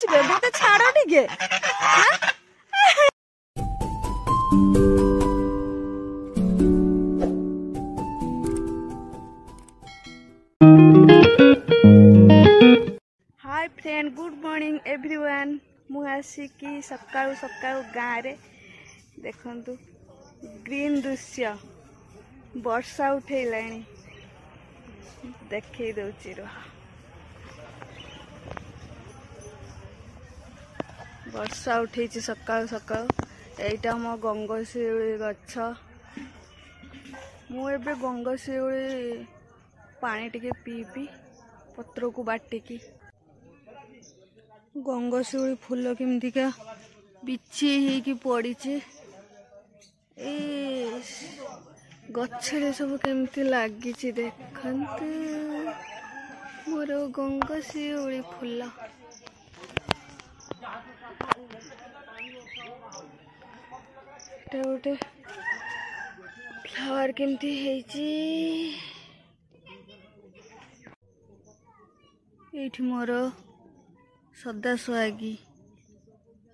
आसबे मत छाड़ टिके hi friend good morning everyone मुझे सकाळु सकाळु गाँव रे देखंतु ग्रीन दृश्य वर्षा उठेलाणी देखे दउची वर्षा उठे सकाळु सकाळु एटा मो गंगशिउली गछ मु एबे गंगशिउली पानी टिके पी पत्र को बाटिकी गंगशिउली फूल केमतिका बिछी ही पड़ी ए गछरे सब केमती लगी देखते मोर गंगशिउली फूल गोटे फ्लावर केमती एठी मोर सदा सुहागी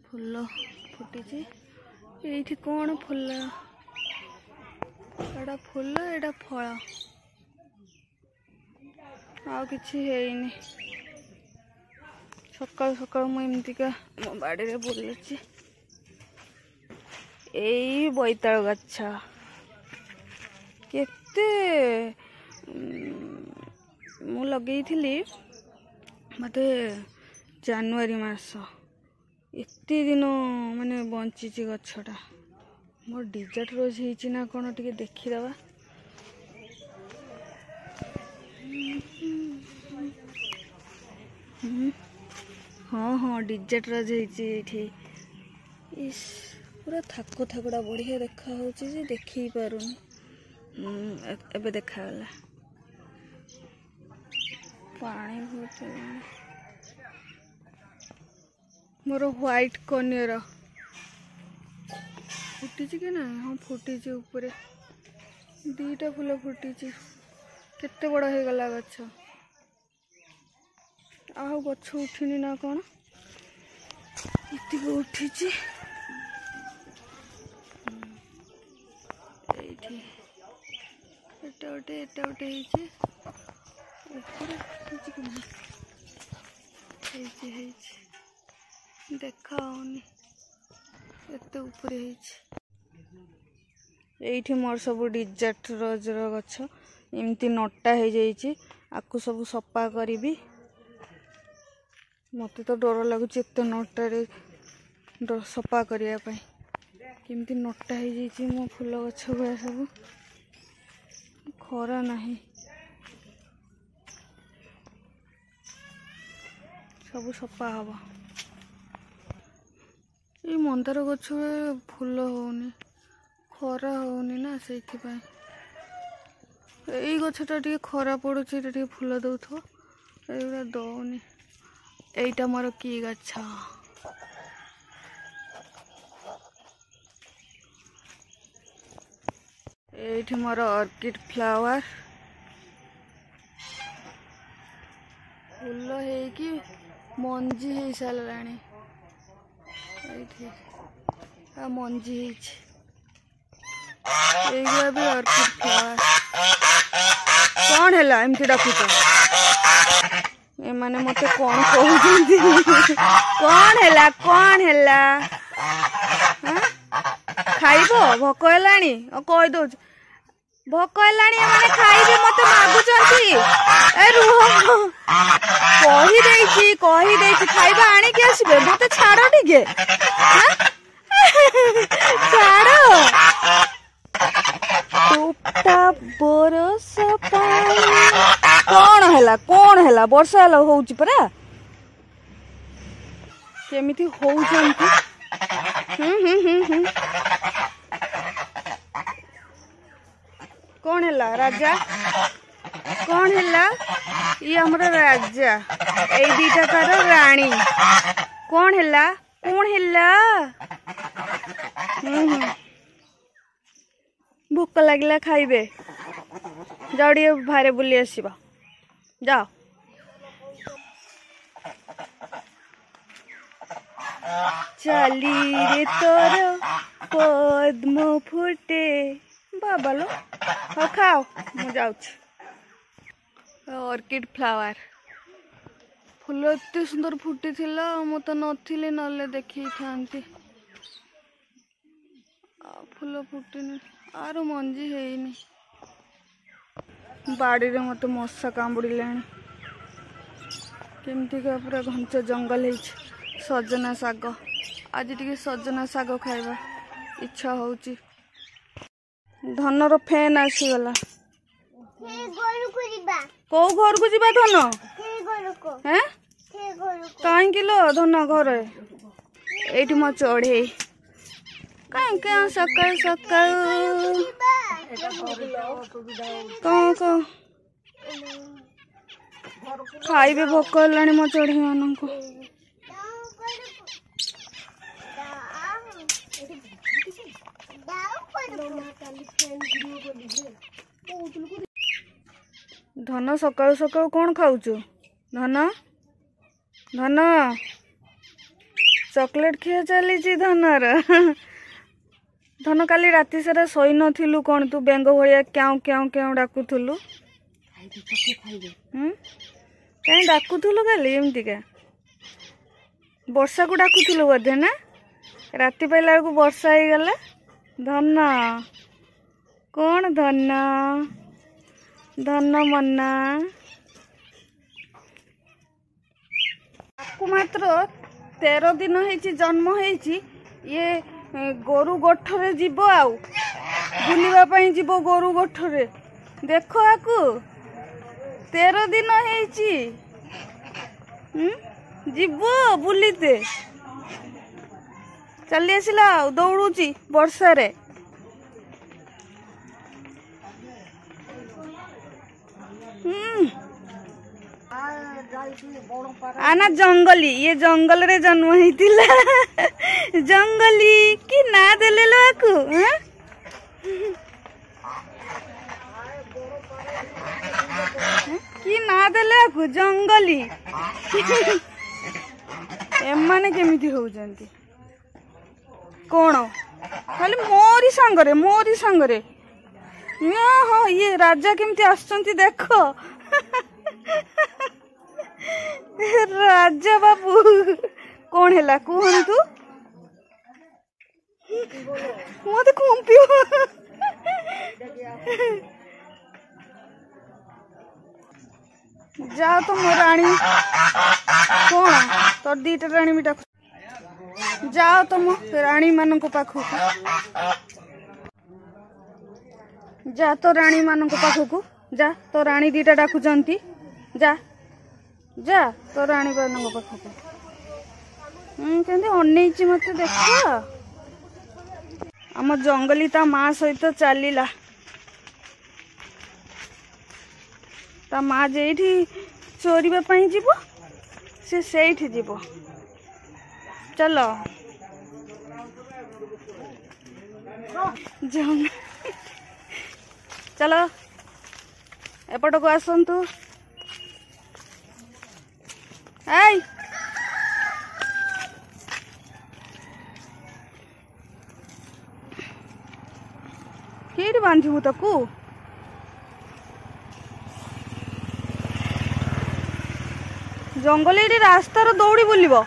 फूल फुटी एठी कौन फूल एटा फूल एटा फल आ किछि हेइनी सकाळ सकाळ मु एमतिका मो बाड़ी रे बुलुची एई बोईताल गछ केते मु लगेइथिली मते जनवरी मास एते दिन माने बंची गछटा मोर डिजर्ट रोज होईची ना कोन टिके देखिदबा हाँ हाँ डिजर्ट रोज होईची एठी इस पूरा थाको थाकोड़ा बढ़िया देखा होची जे देखि पारुनी एबे देखा गला पानी होते मोर व्हाइट कनियर फुटी कि ना हाँ फुटी ऊपर दीटा फूल फुटी केते बड़ हो गला गछ आ गछ उठिनी ना कौन इतक उठी एटा गोटे देखा एते ऊपर एठी मोर सब डिजर्ट रोज गछ एमती नटा हो जाइए आकु सब सफा करी मत तो डर लगुच एत नटारे सफा करने केमती नटा हो जाइए मो फूल गछ गुआ सब खरा नहीं सब सफा हम ये मंदार गछ फूल होनी खरा होनी ना से गछटा टे खरा पड़ुच टे फूल दौथ एगुड़ा दौनी एटा मोर की गछ एठी मोर ऑर्किड फ्लावर फूल है मंजी हो साराणी मंजी एगुड़ा भी ऑर्किड फ्लावर कौन है एमती डाकुच एमाने मते कौन कहउछन्ती कौन है खाइबो भोक हेलाणी कहि दउछ भोक हेलाणी एमाने खाइबे मते मागुछन्ती ए रुह कहि देछि खाइबा आनी के आसीबे मते छाड़ टिके छाड़ टोपा बरस पानी कौन है वर्षा होउची परा केमिति होउछन्ती कौन है राजा कौन है ये हमर राजा ए दीटा तार रानी कौन है भोक लगला खाइबे जाओ टे बाहर बुली आसवा जाओ चाली रे तोर पद्म फुटे बाबा लो हाँ खाओ मु जाऊँ ऑर्किड फ्लावर फूल एत सुंदर फुटी थिला मु तो नथिली नले देखी थांती फूल फुटिनी आर मंजी हेनी बाड़ी रे मत मशा कामुड़िलाणी केमती का पूरा घंच जंगल है सजना शाग आज टी सजना शाग खाइबा इच्छा होची धनर फैन आसीगला कौ घर को जीवा धन हैं कहीं किलो धन घर एठी मो चढ़े कहीं क्या सकाल सकाल कौन कौन खाइबे भोक हेलानी मो चढ़ी मान को धन सकाल सकाल कौन खाऊचु धन धन चॉकलेट खिया चली धनर धन काली राति सारा शोई नथिलु कौन तू बेंग भलिया क्याउ क्याउ क्याउ डाकुथुलु कहीं डाकुथुलु काली एमती का वर्षा को डाकुथुलु बोधे ना राति पाइला बेलू वर्षा हो गला धन कौन धन धन मना आपको मात्र 13 दिन है जन्म है ये गोरु गोठरे जीव आउ बुलिबा पई जीव गोरु गोठरे देख आकु 13 दिन है जीव बुलीते चली आसिला दौड़ुची वर्षा रे आना जंगली ये जंगल रे जन्म होइतिला जंगली कि ना देले लोकु कि ना देले लोकु जंगली एमाने केमिति होउजंती कौन खाली मोरी सांगरे हाँ ये राजा केमती आसुचंती देख राजा बाबू कौन है कहतु मत कंपी जा तो मो राणी कौन तोर दीटा राणी भी डाक जाओ तुम राणी मान पाखक जा तो राणी मान पाखक जा तो राणी दीटा डाकुचंती जा जा तो राणी मान पाखक कहते अनईची मत देख आम जंगली ता माँ सहित चलला ता माँ जेठी चोरीबा पई जीव से सेठी जीव चलो चलो एपट को आसतु आई कि बांधु ताकू जंगल ये रास्तार दौड़ी बुलब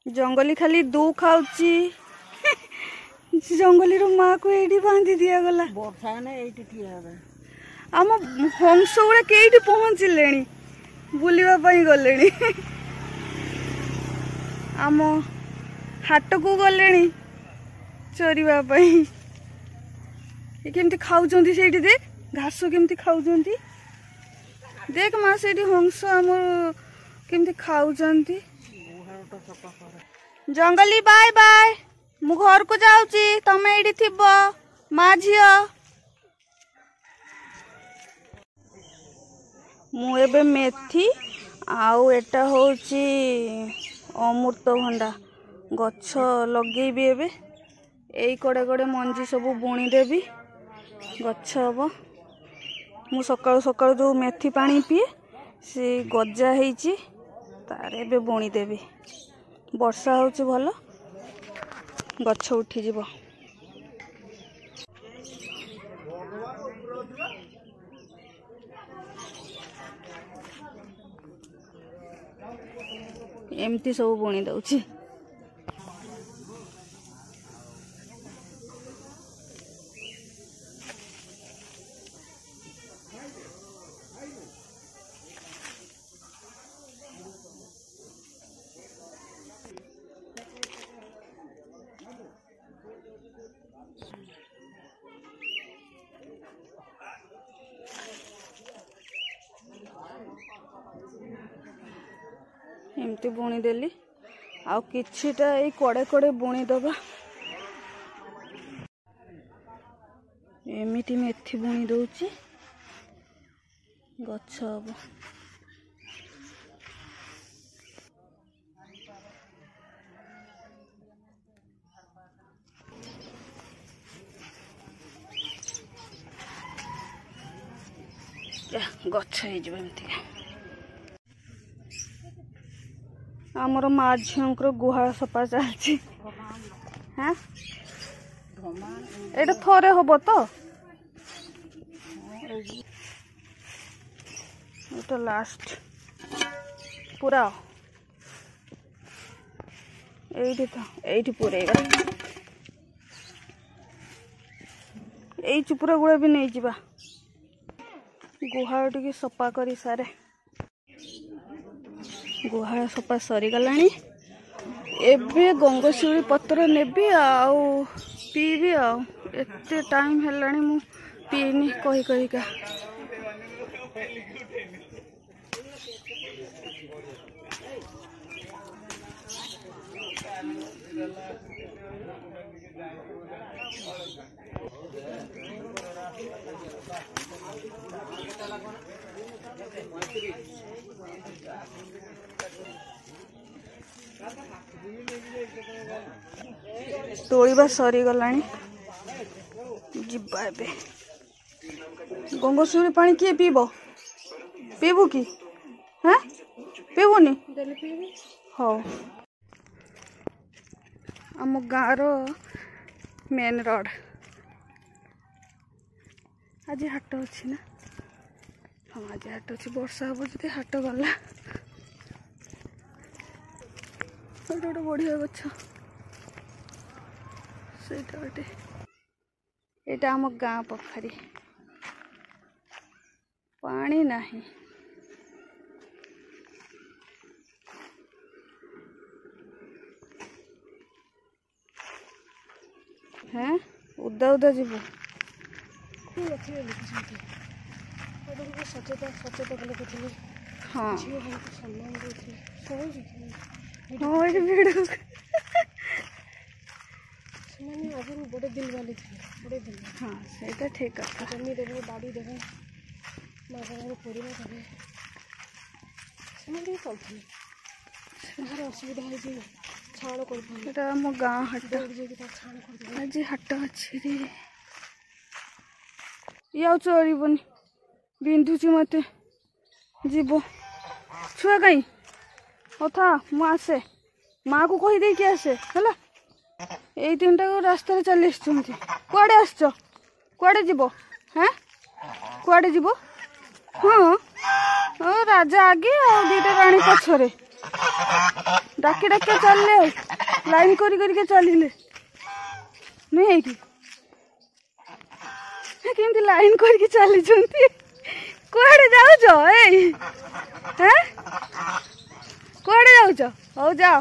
जंगली खाली दू खाऊची जंगली रो माँ को एठी बांधी दिया गला वर्षा ने एठी ठिया आम हंस गुड़ा कईटी पहुँचले बुलवा गले आम हाट को गले चोरीवाई केमती खाऊँ से देख घास केमती खाऊँ देख माँ से हंस आम केमती खाऊँ जंगली बाय बाय मु घर को जाऊची तमे एठी थिबो माँ झियो मु एबे मेथी आउ एटा होची अमृतभंडा गछ लगेबी एबे एई कड़े कड़े मंजी सब बुणी देवी गछ हम। मु सकाळु सकाळु जो मेथी पानी पिए से गजा ହେଇची तारे बे बुणी देवी। वर्षा होची भल गछ उठी जीवो। एमती सब बुणी दउची। एमती बुणी देली आउ किछिटा एई कड़े कड़े बुणी दबा। एमिति मेथी बुणी दउची गछ हब। गछ हो एमती आमर माँ झीर गुहाल सफा चलती। हाँ ये थरे हम तो ये लास्ट पूरा ये तो ये पूरेगा ये चुपुरा गुड़ा भी नहीं जावा गुहाल टी सफा कर सारे। गुहाल सफा सरी गलानी एबे गंगशिउली पत्र नेबी आउ पीबी आउ एते टाइम हेलानी मु पीनी कही कहिका। तोड़वा सरी गलानी जिबा एबे। गंगशिउली पानी किए पीब पीबू कि हाँ पीबुनी हाँ। आम गाँव मेन रोड आज हाट अच्छी ना हाँ आज हाट अच्छी वर्षा हम जो हाट गला गोटे बढ़िया गछ सेटा गोटे एटा आम गाँ पोखरी पानी नहीं हैं उदा उदा जीव हाँ बड़े दिल वाले थे बड़े दिल हाँ सेटा ठीक कथा जमी देवे बाड़ी देवे मागणार परिवा देवे से चलते असुविधा है छाड़ कर आम गाँ हाट छाड़ कर आज हाट अच्छी रे या चलबनी बिंधुची मत जीव छुआ कहीं था मु आसे माँ को कहीदे कि आसे है ये तीन टा रास्ता चली कुआड़े आस कुआड़े जीव हैं कुआड़े जीव हाँ राजा आगे आ दीटा राणी पछरे डाकी डाके चलले लाइन करी चलिले नुहे कि केमती लाइन करके चली कुआड़े जाऊच ए कुआड़े जाऊच हौ जाओ।